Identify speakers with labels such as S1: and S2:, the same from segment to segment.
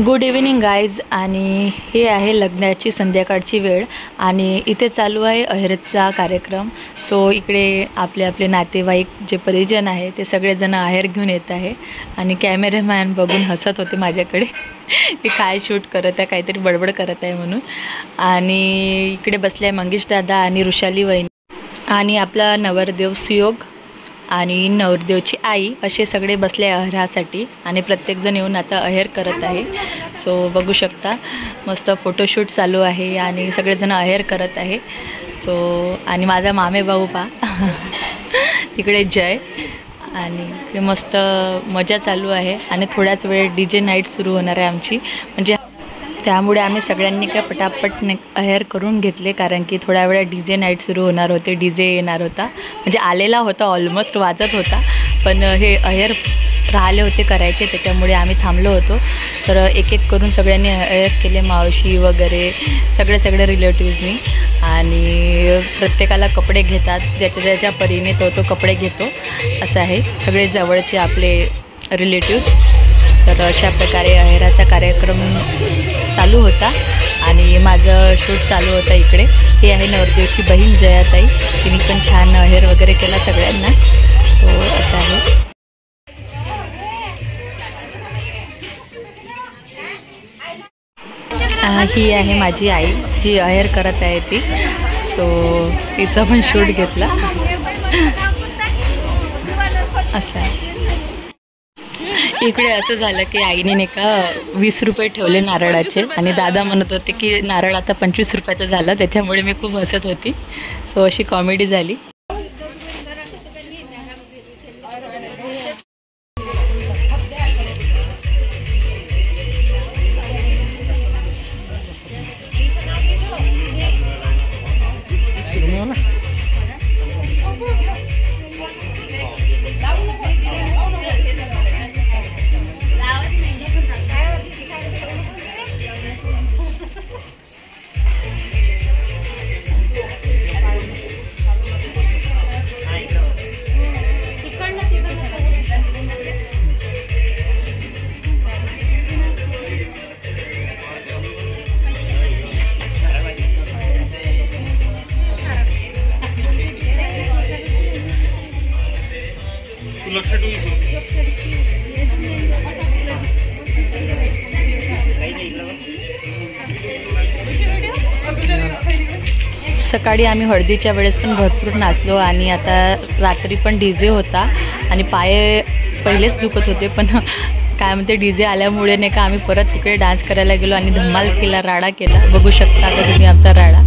S1: Good evening guys. आणि हे आहे लग्नाची संध्याकाळची वेळ आणि इथे चालू आहे अहेरचा कार्यक्रम. सो इकडे आपले आपले नातेवाईक जे परिजन आहे ते सगळेजण अहेर घेऊन येत आहे आणि कॅमेरामॅन बघून हसत होते माझ्याकडे की काय शूट करत आहे, काहीतरी बडबड करत आहे म्हणून. आणि इकडे बसले आहे मंगेश दादा आणि ऋषाली वहिनी आणि आपला नवरदेव सुयोग आणि नवरदेवची आई असे सगळे बसले अहेरासाठी आणि प्रत्येकजण येऊन आता अहेर करत आहे. सो बघू शकता मस्त फोटोशूट चालू आहे आणि सगळेजण अहेर करत आहे. सो आणि माझा मामे भाऊ पा तिकडे जय आणि इकडे मस्त मजा चालू आहे आणि थोड्याच वेळ DJ नाईट सुरू होणार आहे आमची. म्हणजे त्यामुळे आम्ही सगळ्यांनी काय पटापट अहेर करून घेतले कारण की थोड्या वेळा DJ नाईट सुरू होणार होते. DJ येणार होता म्हणजे आलेला होता, ऑलमोस्ट वाजत होता, पण हे अहेर राहिले होते करायचे त्याच्यामुळे आम्ही थांबलो होतो. तर एक एक करून सगळ्यांनी अहेर केले, मावशी वगैरे सगळे रिलेटिव्सनी. आणि प्रत्येकाला कपडे घेतात, ज्याच्या परीने तो कपडे घेतो असं आहे. सगळे जवळचे आपले रिलेटिव्स. तर अशा प्रकारे अहेराचा कार्यक्रम चालू होता आणि माझं शूट चालू होता इकडे. ही आहे नवरदेवची बहीण जयाताई, तिने पण छान अहेर वगैरे केला सगळ्यांना. सो असं आहे. ही आहे माझी आई जी अहेर करत आहे ती. सो तिचा पण शूट घेतला असं आहे. इकडे असं झालं की आईने नाही का 20 रुपये ठेवले नारळाचे आणि दादा म्हणत होते की नारळ आता 25 रुपयाचा झाला, त्याच्यामुळे मी खूप हसत होती. सो अशी कॉमेडी झाली. सकाळी आम्ही हळदीच्या वेळेस पण भरपूर नाचलो आणि आता रात्री पण DJ होता आणि पाय पहिलेच दुखत होते, पण काय म्हणते DJ आल्यामुळे नाही का आम्ही परत तिकडे डान्स करायला गेलो आणि धमाल केला, राडा केला. बघू शकता का तुम्ही आमचा राडा.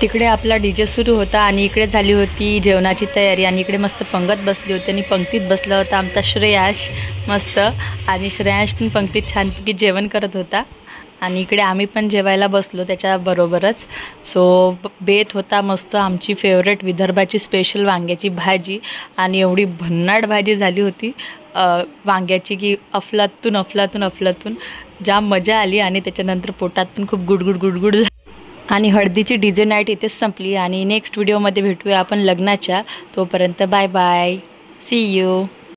S1: तिकडे आपला DJ सुरू होता आणि इकडे झाली होती जेवणाची तयारी आणि इकडे मस्त पंगत बसली होती आणि पंक्तीत बसला होता आमचा श्रेयांश मस्त. आणि श्रेयांश पण पंक्तीत छानपैकी जेवण करत होता आणि इकडे आम्ही पण जेवायला बसलो त्याच्याबरोबरच. सो बेत होता मस्त आमची फेवरेट विदर्भाची स्पेशल वांग्याची भाजी आणि एवढी भन्नाट भाजी झाली होती वांग्याची की अफलातून जाम मजा आली. आणि त्याच्यानंतर पोटात पण खूप गुडगुड आणि हळदीची DJ नाईट इथेच संपली आणि नेक्स्ट व्हिडिओमध्ये भेटूया आपण लग्नाच्या. तोपर्यंत बाय बाय, सी यू.